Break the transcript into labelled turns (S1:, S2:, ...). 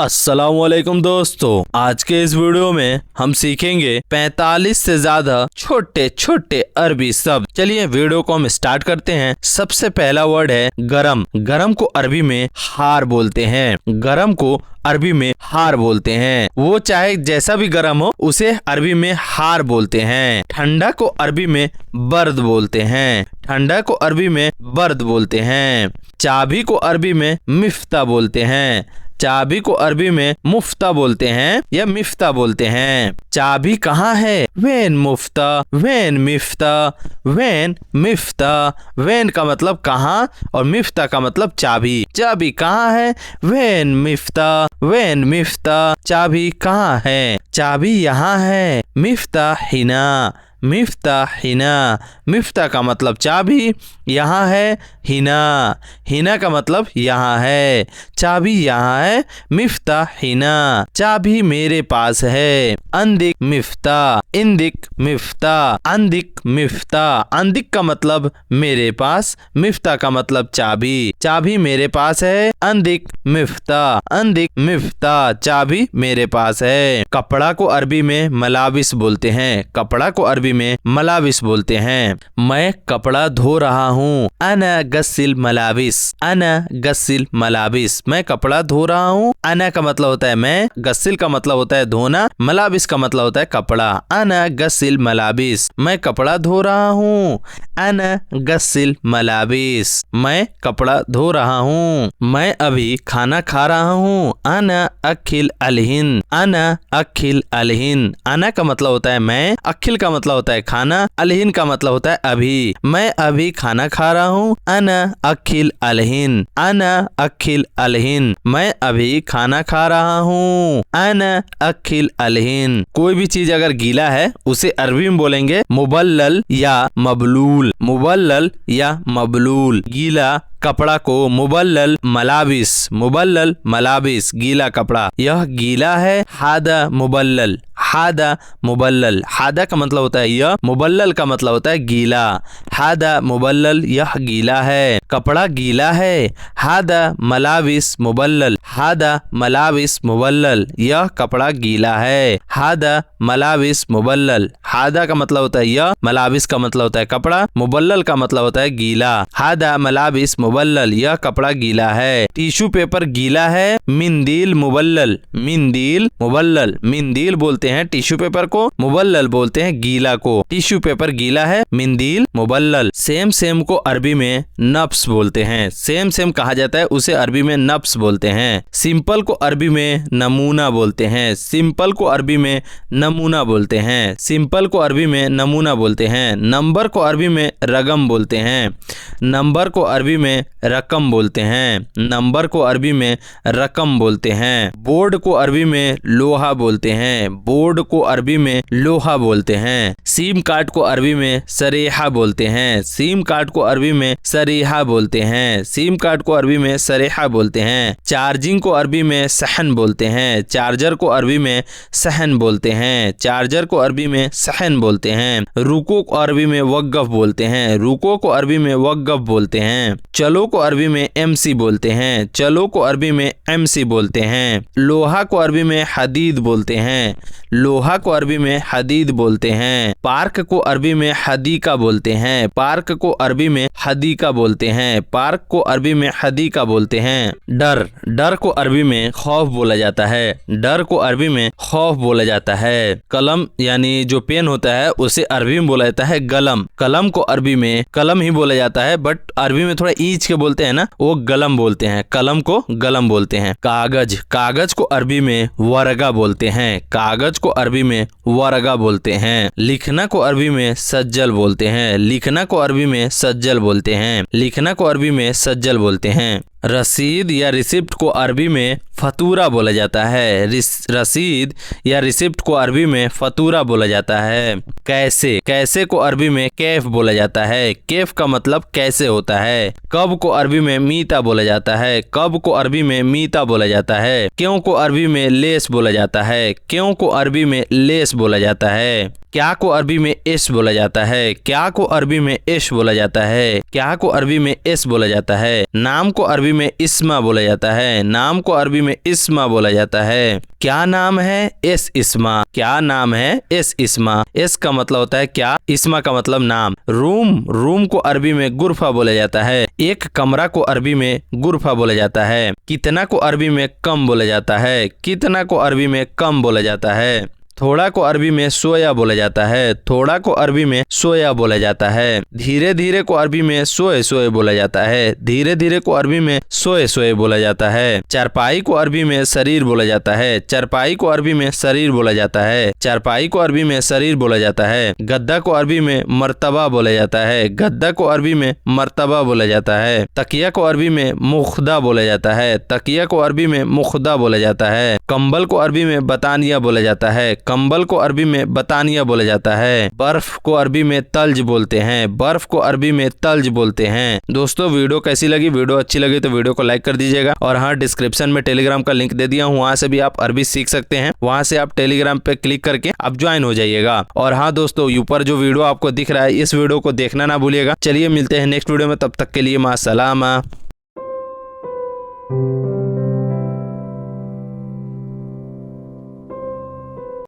S1: अस्सलामुअलैकुम दोस्तों, आज के इस वीडियो में हम सीखेंगे 45 से ज्यादा छोटे छोटे अरबी शब्द। चलिए वीडियो को हम स्टार्ट करते हैं। सबसे पहला वर्ड है गरम। गरम को अरबी में हार बोलते हैं। गरम को अरबी में हार बोलते हैं। वो चाहे जैसा भी गरम हो उसे अरबी में हार बोलते हैं। ठंडा को अरबी में बर्द बोलते हैं। ठंडा को अरबी में बर्द बोलते हैं। चाबी को अरबी में मिफ्ता बोलते हैं। चाबी को अरबी में मुफ्ता बोलते हैं या मिफ्ता बोलते हैं। चाबी कहाँ है? वेन मुफ्ता, वेन मिफ्ता, वेन मिफ्ता। वेन का मतलब कहाँ और मिफ्ता का मतलब चाबी। चाबी कहाँ है? वेन मिफ्ता, वेन मिफ्ता। चाबी कहाँ है? चाबी यहाँ है। मिफ्ता हिना, मिफ्ता हिना। मिफ्ता का मतलब चाबी, यहाँ है हिना। हिना का मतलब यहाँ है। चाबी यहाँ है, मिफ्ता हिना। चाबी मेरे पास है। अंदिक मिफ्ता, इंदिक मिफ्ता, अंदिक मिफ्ता। अंदिक का मतलब मेरे पास, मिफ्ता का मतलब चाबी। चाबी मेरे पास है, अंदिक मिफ्ता, अंदिक मिफ्ता। चाबी मेरे पास है। कपड़ा को अरबी में मलाबिस बोलते हैं। कपड़ा को अरबी में मलाबिस बोलते हैं। मैं कपड़ा धो रहा हूँ। अना गस्सिल मलाबिस, अना गस्सिल मलाबिस। मैं कपड़ा धो रहा हूँ। अना का मतलब होता है मैं, गस्सिल का मतलब होता है धोना, मलाबिस का मतलब होता है कपड़ा। अना गस्सिल मलाबिस, मैं कपड़ा धो रहा हूँ। अना गस्सिल मलाबिस, मैं कपड़ा धो रहा हूँ। मैं अभी खाना खा रहा हूँ। अना अखिल अलहिन, अना अखिल अलहिन। अना का मतलब होता है मैं, अखिल का मतलब होता है खाना, अलहिन का मतलब होता है अभी। मैं अभी खाना खा रहा हूँ। अना अखिल अलहिन, अना अखिल अलहिन। मैं अभी खाना खा रहा हूँ। अना अखिल अलहिन। कोई भी चीज अगर गीला है उसे अरबी में बोलेंगे मुबल्लल या मबलूल। मुबल्लल या मबलूल। गीला कपड़ा को मुबल्लल मलाबिस, मुबल्लल मलाबिस, गीला कपड़ा। यह गीला है। हादा मुबल्लल, हादा मुबल्लल। हादा का मतलब होता है यह, मुबल्लल का मतलब होता है गीला। हादा मुबल्लल, यह गीला है। कपड़ा गीला है। हादा मलाबिस मुबल्लल, हादा मलाबिस मुबल्लल। यह कपड़ा गीला है। हादा मलाबिस मुबल्लल। हादा का मतलब होता है यह, मलाबिस का मतलब होता है कपड़ा, मुबल्लल का मतलब होता है गीला। हादा मलाबिस मुबल्लल, यह कपड़ा गीला है। टिश्यू पेपर गीला है। मिंदील मुबल्लल, मिंदील मुबल्लल। मिंदील बोलते हैं टिश्यू पेपर को, मुबल्लल बोलते हैं गीला को। टिश्यू पेपर गीला है, मिंदील मुबल्लल। सेम सेम को अरबी में नफ्स बोलते हैं। सेम सेम कहा जाता है उसे अरबी में नफ्स बोलते हैं। सिंपल को अरबी में नमूना बोलते हैं। सिंपल को अरबी में नमूना बोलते हैं। सिंपल को अरबी में नमूना बोलते हैं। नंबर को अरबी में रगम बोलते हैं। नंबर को अरबी में रकम बोलते हैं। नंबर को अरबी में रकम बोलते हैं। बोर्ड को अरबी में लोहा बोलते हैं। बोर्ड को अरबी में लोहा बोलते हैं। सिम कार्ड को अरबी में सरेहा बोलते हैं। सिम कार्ड को अरबी में सरेहा बोलते हैं। सिम कार्ड को अरबी में सरेहा बोलते हैं। चार्जिंग को अरबी में सहन बोलते हैं। चार्जर को अरबी में सहन बोलते हैं। चार्जर को अरबी में सहन बोलते हैं। रुको को अरबी में वक़्फ़ बोलते हैं। रुको को अरबी में वक़्फ़ बोलते हैं। चलो को अरबी में एमसी बोलते हैं। चलो को अरबी में एमसी बोलते हैं। लोहा को अरबी में हदीद बोलते हैं। लोहा को अरबी में हदीद बोलते हैं। पार्क को अरबी में हदीका बोलते हैं। पार्क को अरबी में हदीका बोलते हैं। पार्क को अरबी में हदीका बोलते हैं। डर, डर को अरबी में खौफ बोला जाता है। डर को अरबी में खौफ बोला जाता है। कलम यानी जो पेन होता है उसे अरबी में बोला जाता है गलम। कलम को अरबी में कलम ही बोला जाता है, बट अरबी में थोड़ा ईच के बोलते हैं ना, वो गलम बोलते हैं। कलम को गलम बोलते हैं। कागज, कागज को अरबी में वरगा बोलते हैं। कागज को अरबी में वरगा बोलते हैं। लिखना को अरबी में सज्जल बोलते हैं। लिखना को अरबी में सज्जल बोलते हैं। लिखना को अरबी में सज्जल बोलते हैं। रसीद या रिसिप्ट को अरबी में फतूरा बोला जाता है। रसीद या रिसिप्ट को अरबी में फतूरा बोला जाता है। कैसे, कैसे को अरबी में कैफ बोला जाता है। कैफ का मतलब कैसे होता है। कब को अरबी में मीता बोला जाता है। कब को अरबी में मीता बोला जाता है। क्यों को अरबी में लेस बोला जाता है। क्यों को अरबी में लेस बोला जाता है। क्या को अरबी में इश बोला जाता है? क्या को अरबी में इश बोला जाता है? क्या को अरबी में इस बोला जाता है? नाम को अरबी में इस्मा बोला जाता है। नाम को अरबी में इस्मा बोला जाता है। क्या नाम है? इस इस्मा। क्या नाम है? इस इस्मा। इस का मतलब होता है क्या, इस्मा का मतलब नाम। रूम को अरबी में गुरफा बोला जाता है। एक कमरा को अरबी में गुरफा बोला जाता है। कितना को अरबी में कम बोला जाता है। कितना को अरबी में कम बोला जाता है। थोड़ा को अरबी में सोया बोला जाता है। थोड़ा को अरबी में सोया बोला जाता है। धीरे धीरे को अरबी में सोए सोए बोला जाता है। धीरे धीरे को अरबी में सोए सोए बोला जाता है। चारपाई को अरबी में शरीर बोला जाता है। चारपाई को अरबी में शरीर बोला जाता है। चारपाई को अरबी में शरीर बोला जाता है। गद्दा को अरबी में मर्तबा बोला जाता है। गद्दा को अरबी में मर्तबा बोला जाता है। तकिया को अरबी में मुख्दा बोला जाता है। तकिया को अरबी में मुख्दा बोला जाता है। कंबल को अरबी में बतानिया बोला जाता है। कंबल को अरबी में बतानिया बोला जाता है। बर्फ को अरबी में तल्ज बोलते हैं। बर्फ को अरबी में तल्ज बोलते हैं। दोस्तों वीडियो कैसी लगी? वीडियो अच्छी लगी तो वीडियो को लाइक कर दीजिएगा और हाँ, डिस्क्रिप्शन में टेलीग्राम का लिंक दे दिया हूँ, वहाँ से भी आप अरबी सीख सकते हैं। वहाँ से आप टेलीग्राम पे क्लिक करके आप ज्वाइन हो जाइएगा। और हाँ दोस्तों, ऊपर जो वीडियो आपको दिख रहा है इस वीडियो को देखना ना भूलिएगा। चलिए मिलते हैं नेक्स्ट वीडियो में, तब तक के लिए मां सलामा।